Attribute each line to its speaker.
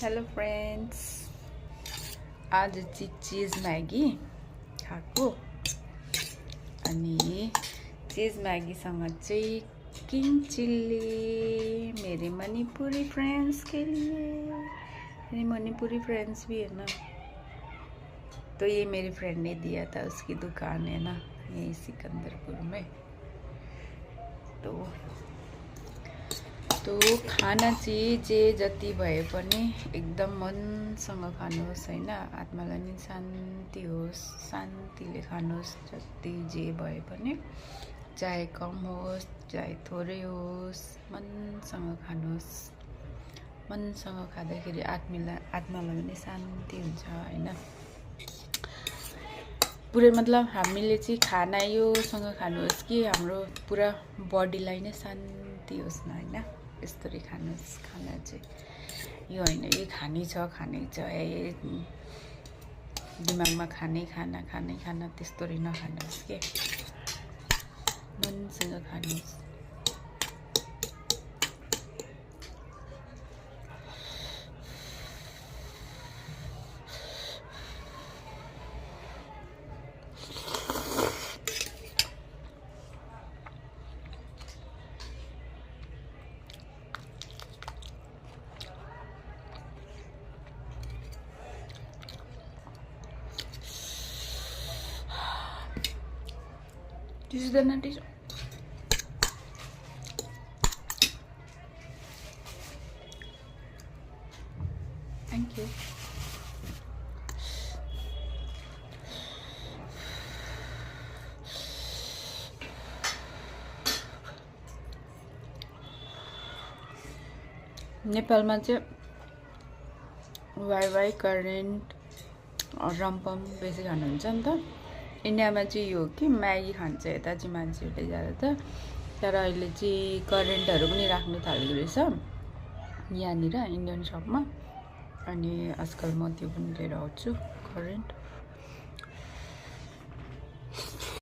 Speaker 1: Hello friends, आज चाहिँ चिज म्यागी खाएको अनि चिज म्यागीसँग चाहिँ किंग चिल्ली मेरे मणिपुरी फ्रेंड्स के लिए। मेरे मणिपुरी फ्रेंड्स भी है ना, तो ये मेरी फ्रेंड ने दिया था, उसकी दुकान है ना यही सिकंदरपुर में। तो खाना चाहिँ जे जति भए पनि एकदम मनसँग खानुहोस् हैन, आत्मालाई नि शान्ति होस्, शान्तिले खानुहोस्। जति जे भए पनि चाहे कम होस् चाहे थोरै होस् मनसँग खानुहोस्। मनसँग खाँदाखेरि आत्मालाई पनि शान्ति हुन्छ हैन। पुरै मतलब हामीले चाहिँ खाना योसँग खानुहोस् कि हाम्रो पुरा बडीलाई नै शान्ति होस् न हैन। यसरी खानुहोस्। खाना चाहिँ यो हैन यो खानै छ दिमागमा खानै खाना त्यस्तोरी नखानुहोस् के, मनसँग खानुहोस्। This is the nutty. Thank you. नेपालमा चाहिँ वाइवाई करेन्ट रम्पम बेसी खानुहुन्छ नि त। इन्डियामा चाहिँ यो कि म्यागी खान्छ यता चाहिँ मान्छेहरूले ज्यादातर। तर अहिले चाहिँ करेन्टहरू पनि राख्नु थालेको रहेछ यहाँनिर इन्डियन सपमा। अनि आजकल म त्यो पनि लिएर आउँछु करेन्ट।